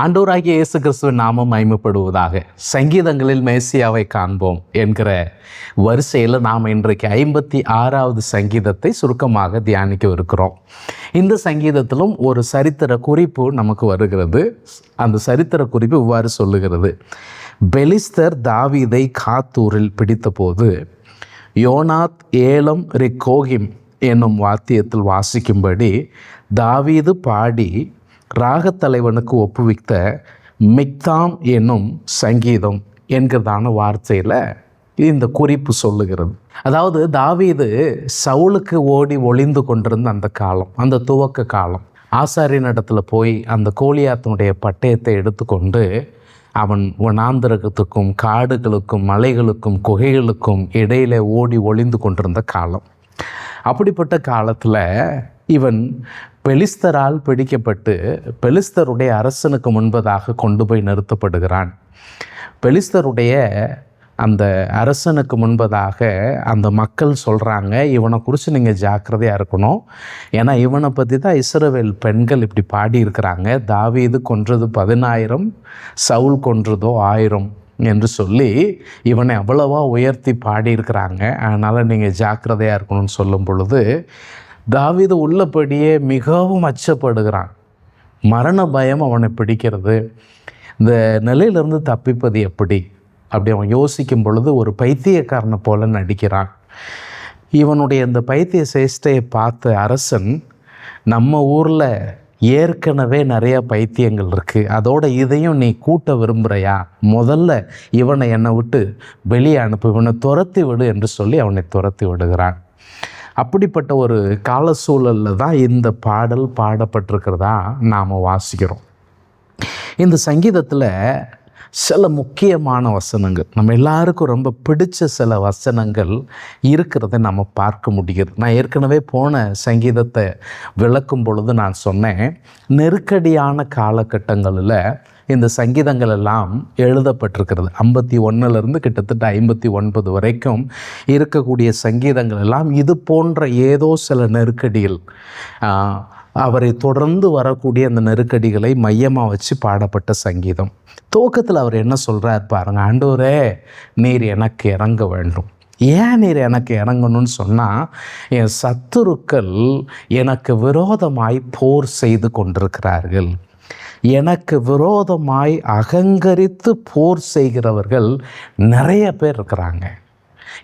ஆண்டவராகிய இயேசு கிறிஸ்துவின் நாமம் மகிமைப்படுவதாக. சங்கீதங்களில் மேசியாவை காண்போம் என்கிற வரிசையில் நாம் இன்றைக்கு 56வது சங்கீதத்தை சுருக்கமாக தியானிக்க இருக்கிறோம். இந்த சங்கீதத்திலும் ஒரு சரித்திர குறிப்பு நமக்கு வருகிறது. அந்த சரித்திர குறிப்பு இவ்வாறு சொல்லுகிறது: பெலிஸ்தர் தாவீதை காத்தூரில் பிடித்தபோது யோனாத் ஏலம் ரிக்கோகிம் என்னும் வாத்தியத்தில் வாசிக்கும்படி தாவீது பாடி ராகத்தலைவனுக்கு ஒப்புவித்த மிக்தாம் என்னும் சங்கீதம் என்கிறதான வார்த்தையில் இந்த குறிப்பு சொல்லுகிறது. அதாவது தாவீது சவுலுக்கு ஓடி ஒளிந்து கொண்டிருந்த அந்த காலம், அந்த துவக்க காலம். ஆசாரியனிடத்தில் போய் அந்த கோலியாத்தினுடைய பட்டயத்தை எடுத்துக்கொண்டு அவன் வனாந்தரத்துக்கும் காடுகளுக்கும் மலைகளுக்கும் குகைகளுக்கும் இடையிலே ஓடி ஒளிந்து கொண்டிருந்த காலம். அப்படிப்பட்ட காலத்தில் இவன் பெலிஸ்தரால் பிடிக்கப்பட்டு பெலிஸ்தருடைய அரசனுக்கு முன்பதாக கொண்டு போய் நிறுத்தப்படுகிறான். பெலிஸ்தருடைய அந்த அரசனுக்கு முன்பதாக அந்த மக்கள் சொல்கிறாங்க, இவனை குறித்து நீங்கள் ஜாக்கிரதையாக இருக்கணும். ஏன்னா இவனை பற்றி தான் இஸ்ரவேல் பெண்கள் இப்படி பாடியிருக்கிறாங்க. தாவீது கொன்றது 10,000, சவுல் கொன்றதோ 1000 என்று சொல்லி இவனை அவ்வளவா உயர்த்தி பாடியிருக்கிறாங்க. அதனால் நீங்கள் ஜாக்கிரதையாக இருக்கணும்னு சொல்லும் பொழுது தாவீது உள்ளபடியே மிகவும் அச்சப்படுகிறான். மரண பயம் அவனை பிடிக்கிறது. இந்த நிலையிலிருந்து தப்பிப்பது எப்படி அப்படி அவன் யோசிக்கும் பொழுது ஒரு பைத்தியக்காரனை போல நடிக்கிறான். இவனுடைய இந்த பைத்திய சேஷ்டையை பார்த்த அரசன், நம்ம ஊரில் ஏற்கனவே நிறைய பைத்தியங்கள் இருக்குது, அதோட இதையும் நீ கூட்ட விரும்புகிறையா? முதல்ல இவனை என்னை விட்டு வெளியே அனுப்பு, இவனை துரத்தி விடு என்று சொல்லி அவனை துரத்தி விடுகிறான். அப்படிப்பட்ட ஒரு கால சூழலில் தான் இந்த பாடல் பாடப்பட்டிருக்கிறதா நாம் வாசிக்கிறோம். இந்த சங்கீதத்தில் சில முக்கியமான வசனங்கள், நம்ம எல்லாருக்கும் ரொம்ப பிடிச்ச சில வசனங்கள் இருக்கிறத நம்ம பார்க்க முடிகிறது. நான் ஏற்கனவே போன சங்கீதத்தை விளக்கும் பொழுது நான் சொன்னேன், நெருக்கடியான காலகட்டங்களில் இந்த சங்கீதங்கள் எல்லாம் எழுதப்பட்டிருக்கிறது. 51லேருந்து கிட்டத்தட்ட 59 வரைக்கும் இருக்கக்கூடிய சங்கீதங்கள் எல்லாம் இது போன்ற ஏதோ சில நெருக்கடிகள், அவரை தொடர்ந்து வரக்கூடிய அந்த நெருக்கடிகளை மையமாக வச்சு பாடப்பட்ட சங்கீதம். துவக்கத்தில் அவர் என்ன சொல்கிறார் பாருங்க: ஆண்டவரே, நீர் எனக்கு இறங்க வேண்டும். ஏன் நீர் எனக்கு இறங்கணும்னு சொன்னால், என் சத்துருக்கள் எனக்கு விரோதமாய் போர் செய்து கொண்டிருக்கிறார்கள். எனக்கு விரோதமாய் அகங்கரித்து போர் செய்கிறவர்கள் நிறைய பேர் இருக்கிறாங்க.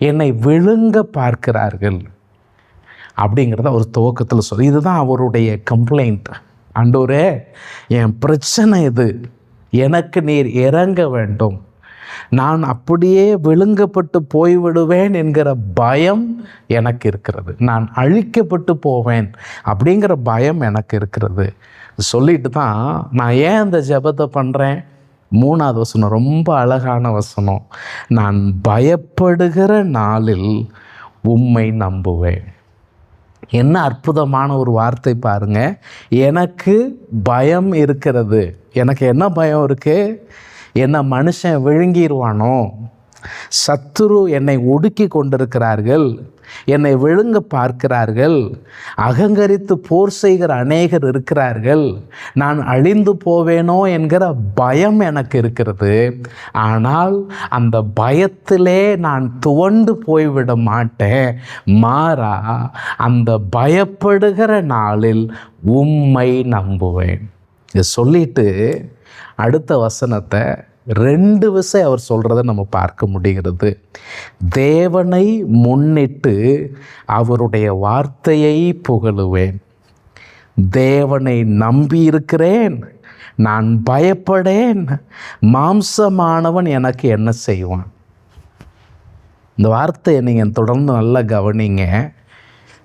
என்னை விழுங்க பார்க்கிறார்கள் அப்படிங்கிறத ஒரு துவக்கத்தில் சொல்லி, இதுதான் அவருடைய கம்ப்ளைண்ட். ஆண்டவரே, என் பிரச்சனை இது, எனக்கு நீர் இறங்க வேண்டும். நான் அப்படியே விழுங்கப்பட்டு போய்விடுவேன் என்கிற பயம் எனக்கு இருக்கிறது. நான் அழிக்கப்பட்டு போவேன் அப்படிங்கிற பயம் எனக்கு இருக்கிறது. சொல்லிட்டு தான் நான் ஏன் இந்த ஜெபத்தை பண்ணுறேன். 3வது வசனம் ரொம்ப அழகான வசனம்: நான் பயப்படுகிற நாளில் உம்மை நம்புவேன். என்ன அற்புதமான ஒரு வார்த்தை பாருங்க. எனக்கு பயம் இருக்கிறது. எனக்கு என்ன பயம் இருக்கு? என்ன மனுஷன் விழுங்கிடுவானோ, சத்துரு என்னை ஒடுக்கி கொண்டிருக்கிறார்கள், என்னை விழுங்க பார்க்கிறார்கள், அகங்கரித்து போர் செய்கிற அநேகர் இருக்கிறார்கள், நான் அழிந்து போவேனோ என்கிற பயம் எனக்கு இருக்கிறது. ஆனால் அந்த பயத்திலே நான் துவண்டு போய்விட மாட்டேன். மாறா, அந்த பயப்படுகிற நாளில் உம்மை நம்புவேன். இதை சொல்லிட்டு அடுத்த வசனத்தை 2 விசை அவர் சொல்கிறத நம்ம பார்க்க முடிகிறது. தேவனை முன்னிட்டு அவருடைய வார்த்தையை புகழுவேன். தேவனை நம்பியிருக்கிறேன், நான் பயப்படேன். மாம்சமானவன் எனக்கு என்ன செய்வான்? இந்த வார்த்தையை நீங்கள் தொடர்ந்து நல்லா கவனிங்க.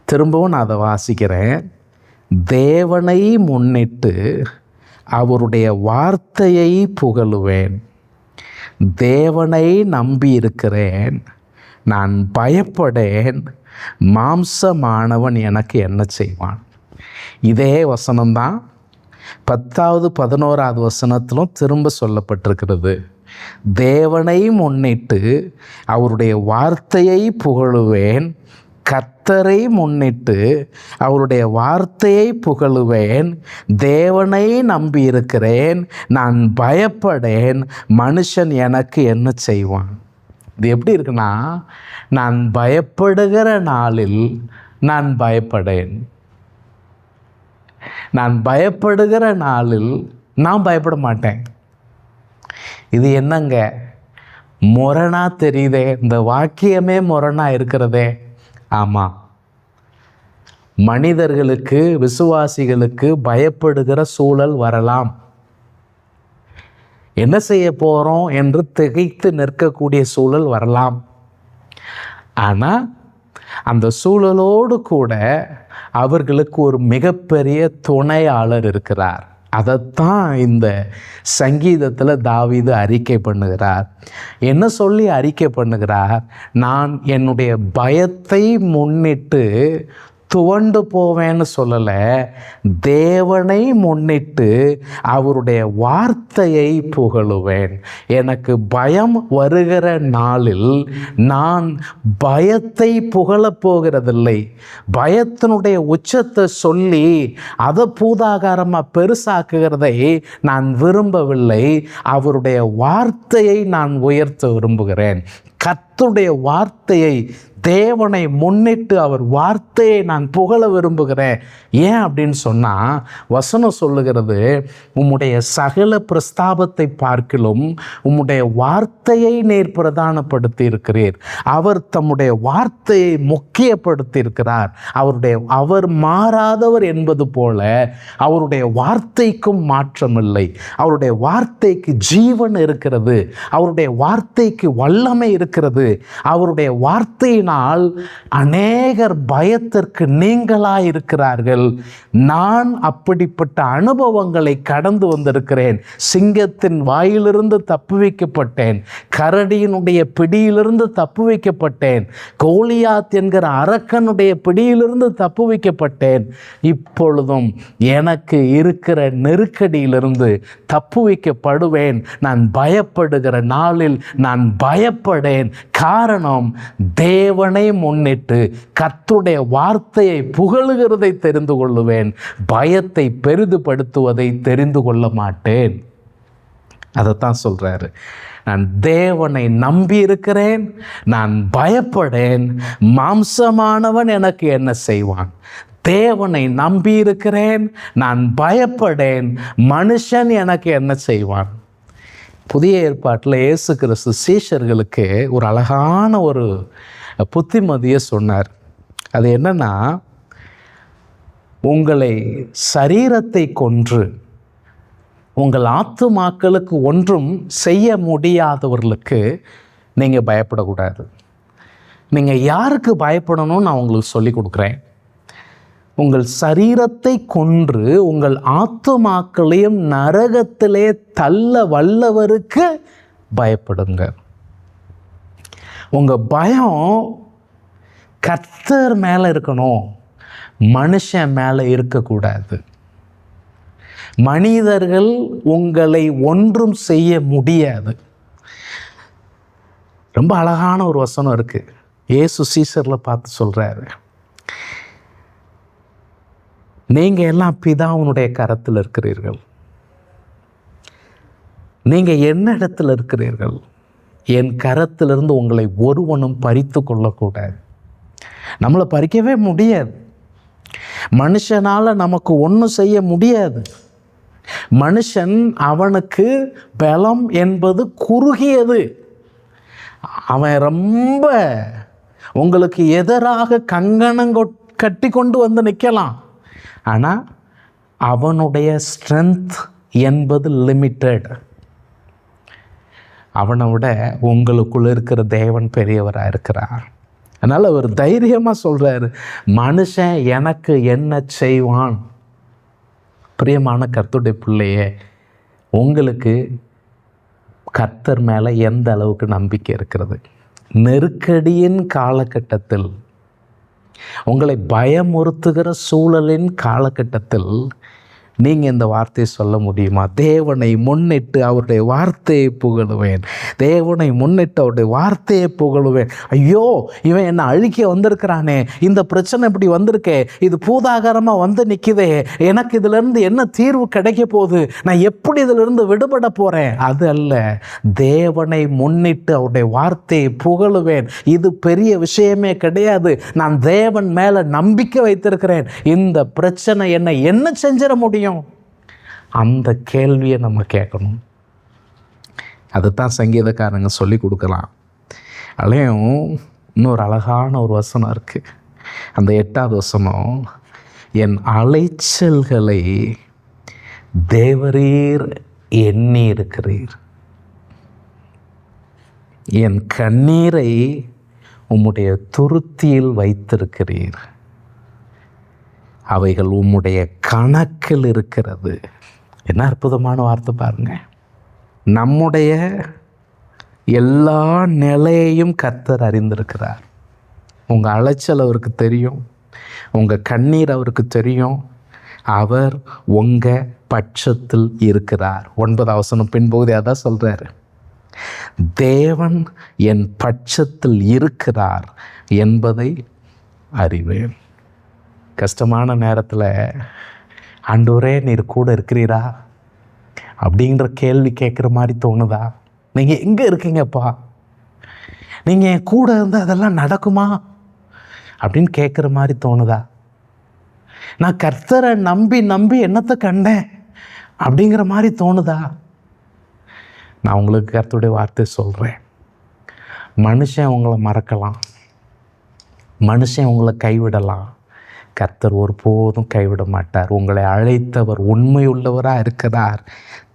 திரும்பவும் நான் அதை வாசிக்கிறேன். தேவனை முன்னிட்டு அவருடைய வார்த்தையை புகழுவேன். தேவனை நம்பியிருக்கிறேன், நான் பயப்படேன். மாம்சமானவன் எனக்கு என்ன செய்வான்? இதே வசனம்தான் 10வது 11வது வசனத்திலும் திரும்ப சொல்லப்பட்டிருக்கிறது. தேவனை முன்னிட்டு அவருடைய வார்த்தையை புகழுவேன், கர்த்தரை முன்னிட்டு அவருடைய வார்த்தையை புகழுவேன். தேவனை நம்பியிருக்கிறேன், நான் பயப்படேன். மனுஷன் எனக்கு என்ன செய்வான்? இது எப்படி இருக்குன்னா, நான் பயப்படுகிற நாளில் நான் பயப்படேன். நான் பயப்படுகிற நாளில் நான் பயப்பட மாட்டேன். இது என்னங்க முரணா தெரியுதே, இந்த வாக்கியமே முரணா இருக்கிறதே. ஆமாம், மனிதர்களுக்கு, விசுவாசிகளுக்கு பயப்படுகிற சூழல் வரலாம். என்ன செய்ய போகிறோம் என்று திகைத்து நிற்கக்கூடிய சூழல் வரலாம். ஆனால் அந்த சூழலோடு கூட அவர்களுக்கு ஒரு மிகப்பெரிய துணையாளர் இருக்கிறார். அதைத்தான் இந்த சங்கீதத்தில் தாவீது அறிக்கை பண்ணுகிறார். என்ன சொல்லி அறிக்கை பண்ணுகிறார்? நான் என்னுடைய பயத்தை முன்னிட்டு துவண்டு போவேன்னு சொல்லலை, தேவனை முன்னிட்டு அவருடைய வார்த்தையை புகழுவேன். எனக்கு பயம் வருகிற நாளில் நான் பயத்தை புகழப் போகிறதில்லை. பயத்தினுடைய உச்சத்தை சொல்லி அதை பூதாகாரமாக பெருசாக்குகிறதை நான் விரும்பவில்லை. அவருடைய வார்த்தையை நான் உயர்த்த விரும்புகிறேன். கர்த்தருடைய வார்த்தையை, தேவனை முன்னிட்டு அவர் வார்த்தையை நான் புகழ விரும்புகிறேன். ஏன் அப்படின்னு சொன்னால், வசனம் சொல்லுகிறது, உம்முடைய சகல பிரஸ்தாபத்தை பார்க்கிலும் உம்முடைய வார்த்தையை நேர் பிரதானப்படுத்தி இருக்கிறீர். அவர் தம்முடைய வார்த்தையை முக்கியப்படுத்தி இருக்கிறார். அவர் மாறாதவர் என்பது போல அவருடைய வார்த்தைக்கும் மாற்றமில்லை. அவருடைய வார்த்தைக்கு ஜீவன் இருக்கிறது. அவருடைய வார்த்தைக்கு வல்லமை இருக்கிறது. அவருடைய வார்த்தையினால் அநேகர் பயத்திற்கு நீங்களாய் இருக்கிறார்கள். நான் அப்படிப்பட்ட அனுபவங்களை கடந்து வந்திருக்கிறேன். சிங்கத்தின் வாயிலிருந்து தப்புவிக்கப்பட்டேன். கரடியினுடைய பிடியிலிருந்து தப்புவிக்கப்பட்டேன். கோலியாத் என்கிற அரக்கனுடைய பிடியிலிருந்து தப்புவிக்கப்பட்டேன். இப்பொழுதும் எனக்கு இருக்கிற நெருக்கடியிலிருந்து தப்புவிக்கப்படுவேன். நான் பயப்படுகிற நாளில் நான் பயப்படேன். காரணம், தேவனை முன்னிட்டு கர்த்தருடைய வார்த்தையை புகழுகிறதை தெரிந்து கொள்ளுவேன். பயத்தை பெரிதுபடுத்துவதை தெரிந்து கொள்ள மாட்டேன். அதைத்தான் சொல்றாரு. நான் தேவனை நம்பி இருக்கிறேன், நான் பயப்படேன். மாம்சமானவன் எனக்கு என்ன செய்வான்? தேவனை நம்பி இருக்கிறேன், நான் பயப்படேன். மனுஷன் எனக்கு என்ன செய்வான்? புதிய ஏற்பாட்டில் இயேசு கிறிஸ்து சீஷர்களுக்கு ஒரு அழகான ஒரு புத்திமதியை சொன்னார். அது என்னன்னா, உங்களை சரீரத்தை கொன்று உங்கள் ஆத்துமாக்களுக்கு ஒன்றும் செய்ய முடியாதவர்களுக்கு நீங்கள் பயப்படக்கூடாது. நீங்கள் யாருக்கு பயப்படணும்னு நான் உங்களுக்கு சொல்லி கொடுக்குறேன். உங்கள் சரீரத்தை கொன்று உங்கள் ஆத்துமாக்களையும் நரகத்திலே தள்ள வல்லவருக்கு பயப்படுங்க. உங்கள் பயம் கர்த்தர் மேலே இருக்கணும், மனுஷன் மேலே இருக்கக்கூடாது. மனிதர்கள் உங்களை ஒன்றும் செய்ய முடியாது. ரொம்ப அழகான ஒரு வசனம் இருக்குது. இயேசு சீஷரில் பார்த்து சொல்கிறாரு, நீங்கள் எல்லாம் பிதாவினுடைய கரத்தில் இருக்கிறீர்கள். நீங்கள் என்ன இடத்துல இருக்கிறீர்கள்? என் கரத்திலிருந்து உங்களை ஒருவனும் பறித்து கொள்ளக்கூடாது. நம்மளை பறிக்கவே முடியாது. மனுஷனால் நமக்கு ஒன்றும் செய்ய முடியாது. மனுஷன், அவனுக்கு பலம் என்பது குறுகியது. அவன் ரொம்ப உங்களுக்கு எதிராக கங்கணம் கட்டி கொண்டு வந்து நிற்கலாம். ஆனால் அவனுடைய ஸ்ட்ரென்த் என்பது லிமிட்டட். அவனை விட உங்களுக்குள்ள இருக்கிற தேவன் பெரியவராக இருக்கிறார். அதனால் அவர் தைரியமாக சொல்கிறார், மனுஷன் எனக்கு என்ன செய்வான்? பிரியமான கர்த்தருடைய பிள்ளையே, உங்களுக்கு கர்த்தர் மேலே எந்த அளவுக்கு நம்பிக்கை இருக்கிறது? நெருக்கடியின் காலகட்டத்தில், உங்களை பயமுறுத்துகிற சூழலின் காலகட்டத்தில் நீங்கள் இந்த வார்த்தையை சொல்ல முடியுமா? தேவனை முன்னிட்டு அவருடைய வார்த்தையை புகழுவேன். தேவனை முன்னிட்டு அவருடைய வார்த்தையை புகழுவேன். ஐயோ, இவன் என்னை அழிக்க வந்திருக்கிறானே, இந்த பிரச்சனை இப்படி வந்திருக்கே, இது பூதாகாரமாக வந்து நிற்குதே, எனக்கு இதிலிருந்து என்ன தீர்வு கிடைக்க போகுது, நான் எப்படி இதிலிருந்து விடுபட போகிறேன்? அது அல்ல. தேவனை முன்னிட்டு அவருடைய வார்த்தையை புகழுவேன். இது பெரிய விஷயமே கிடையாது. நான் தேவன் மேலே நம்பிக்கை வைத்திருக்கிறேன். இந்த பிரச்சனை என்னை என்ன செஞ்சிட முடியும்? அந்த கேள்வியை நம்ம கேட்கணும். அதுதான் சங்கீதக்காரங்க சொல்லி கொடுக்கலாம். அலையும் இன்னொரு அழகான ஒரு வசனம் இருக்குது. அந்த 8வது வசனம், என் அலைச்சல்களை தேவரீர் எண்ணி இருக்கிறீர், என் கண்ணீரை உம்முடைய துருத்தியில் வைத்திருக்கிறீர், அவைகள் உம்முடைய கணக்கில் இருக்கிறது. என்ன அற்புதமான வார்த்தை பாருங்க. நம்முடைய எல்லா நிலையையும் கர்த்தர் அறிந்திருக்கிறார். உங்கள் அலைச்சல் அவருக்கு தெரியும், உங்கள் கண்ணீர் அவருக்கு தெரியும். அவர் உங்கள் பட்சத்தில் இருக்கிறார். 9வது வசனம் பின்பகுதி அதான் சொல்கிறாரு, தேவன் என் பட்சத்தில் இருக்கிறார் என்பதை அறிவேன். கஷ்டமான நேரத்தில் ஆண்டவரே நீர் கூட இருக்கிறீரா அப்படிங்கிற கேள்வி கேட்குற மாதிரி தோணுதா? நீங்கள் எங்கே இருக்கீங்கப்பா, நீங்கள் என் கூட இருந்தால் அதெல்லாம் நடக்குமா அப்படின்னு கேட்குற மாதிரி தோணுதா? நான் கர்த்தரை நம்பி நம்பி என்னத்தை கண்டேன் அப்படிங்கிற மாதிரி தோணுதா? நான் உங்களுக்கு கர்த்தருடைய வார்த்தை சொல்கிறேன். மனுஷன் உங்களை மறக்கலாம், மனுஷன் உங்களை கைவிடலாம், கர்த்தர் ஒருபோதும் கைவிட மாட்டார். உங்களை அழைத்தவர் உண்மையுள்ளவராக இருக்கிறார்.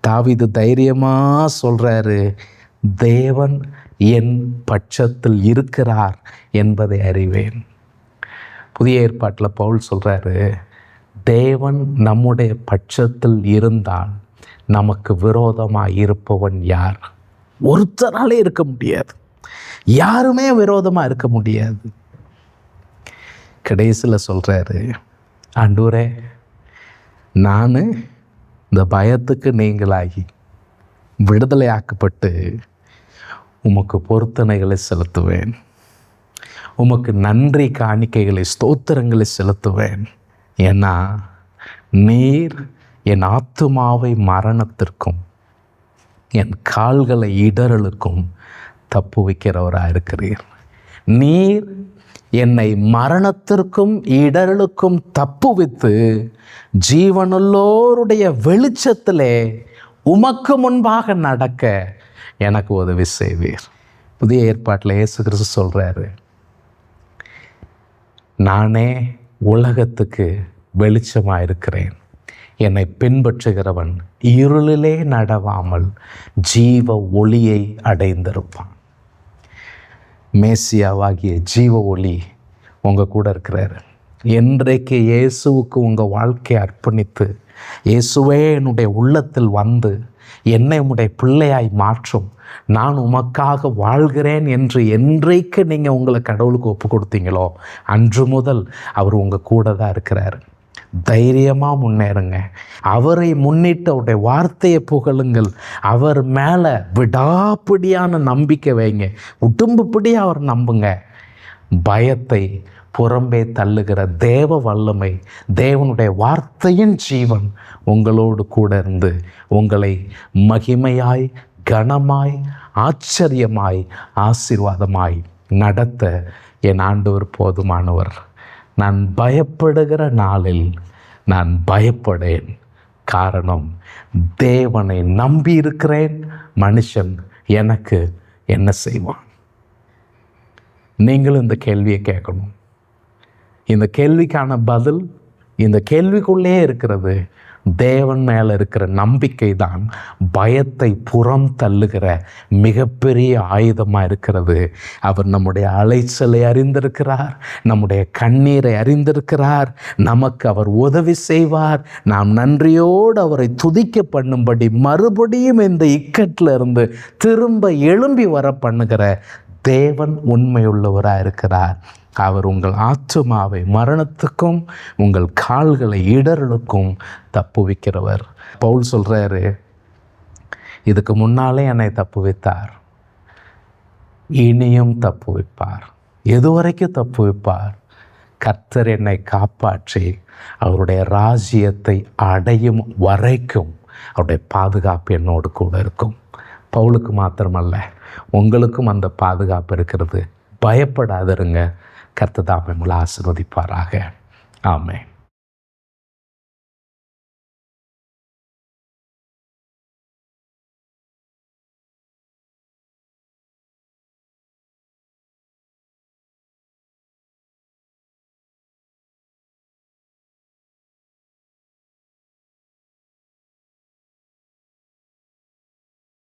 தாவீது தைரியமாக சொல்கிறாரு, தேவன் என் பட்சத்தில் இருக்கிறார் என்பதை அறிவேன். புதிய ஏற்பாட்டில் பவுல் சொல்கிறாரு, தேவன் நம்முடைய பட்சத்தில் இருந்தால் நமக்கு விரோதமாக இருப்பவன் யார்? ஒருத்தராலே இருக்க முடியாது, யாருமே விரோதமாக இருக்க முடியாது. கடைசியில் சொல்கிறாரு, ஆண்டவரே நான் இந்த பயத்துக்கு நீங்களாகி விடுதலை ஆக்கப்பட்டு உமக்கு பொருத்தனைகளை செலுத்துவேன், உமக்கு நன்றி காணிக்கைகளை ஸ்தோத்திரங்களை செலுத்துவேன். ஏன்னா நீர் என் ஆத்துமாவை மரணத்திற்கும் என் கால்களை இடறலுக்கும் தப்பு வைக்கிறவராக இருக்கிறீர். நீர் என்னை மரணத்திற்கும் இடர்களுக்கும் தப்புவித்து ஜீவனுள்ளோருடைய வெளிச்சத்திலே உமக்கு முன்பாக நடக்க எனக்கு உதவி செய்வீர். புதிய ஏற்பாட்டில் இயேசு கிறிஸ்து சொல்கிறாரு, நானே உலகத்துக்கு வெளிச்சமாக இருக்கிறேன், என்னை பின்பற்றுகிறவன் இருளிலே நடவாமல் ஜீவ ஒளியை அடைந்திருப்பான். மேசியாவாகிய ஜீவ ஒளி உங்கள் கூட இருக்கிறாரு. என்றைக்கு இயேசுவுக்கு உங்கள் வாழ்க்கையை அர்ப்பணித்து, இயேசுவே என்னுடைய உள்ளத்தில் வந்து என்னை உம்முடைய பிள்ளையாய் மாற்றும், நான் உமக்காக வாழ்கிறேன் என்று என்றைக்கு நீங்கள் உங்களை கடவுளுக்கு ஒப்பு கொடுத்தீங்களோ அன்று முதல் அவர் உங்கள் கூட தான் இருக்கிறார். தைரியமாக முன்னேறுங்க. அவரை முன்னிட்டு அவருடைய வார்த்தையை புகழுங்கள். அவர் மேலே விடாப்பிடியான நம்பிக்கை வைங்க. உடம்புப்படி அவர் நம்புங்க. பயத்தை புறம்பே தள்ளுகிற தேவ வல்லமை, தேவனுடைய வார்த்தையின் ஜீவன் உங்களோடு கூட இருந்து உங்களை மகிமையாய், கனமாய், ஆச்சரியமாய், ஆசீர்வாதமாய் நடத்த என் ஆண்டவர் போதுமானவர். நான் பயப்படுகிற நாளில் நான் பயப்படேன். காரணம், தேவனை நம்பி இருக்கிறேன். மனுஷன் எனக்கு என்ன செய்வான்? நீங்களும் இந்த கேள்வியை கேட்கணும். இந்த கேள்விக்கான பதில் இந்த கேள்விக்குள்ளே இருக்கிறது. தேவன் மேலே இருக்கிற நம்பிக்கை தான் பயத்தை புறம் தள்ளுகிற மிகப்பெரிய ஆயுதமாக இருக்கிறது. அவர் நம்முடைய அலைச்சலை அறிந்திருக்கிறார், நம்முடைய கண்ணீரை அறிந்திருக்கிறார். நமக்கு அவர் உதவி செய்வார். நாம் நன்றியோடு அவரை துதிக்க பண்ணும்படி மறுபடியும் இந்த இக்கட்டில் இருந்து திரும்ப எழும்பி வர பண்ணுகிற தேவன் உண்மையுள்ளவராக இருக்கிறார். அவர் உங்கள் ஆத்துமாவை மரணத்துக்கும் உங்கள் கால்களை இடறலுக்கும் தப்புவிக்கிறவர். பவுல் சொல்கிறாரு, இதுக்கு முன்னாலே என்னை தப்புவித்தார், இனியும் தப்புவிப்பார். எதுவரைக்கும் தப்புவிப்பார்? கர்த்தர் என்னை காப்பாற்றி அவருடைய ராஜ்யத்தை அடையும் வரைக்கும் அவருடைய பாதுகாப்பு என்னோடு கூட இருக்கும். பவுலுக்கு மாத்திரமல்ல, உங்களுக்கும் அந்த பாதுகாப்பு இருக்கிறது. பயப்படாதிருங்க. கர்த்தர் தாமே உங்களை ஆசீர்வதிப்பாராக. ஆமென்.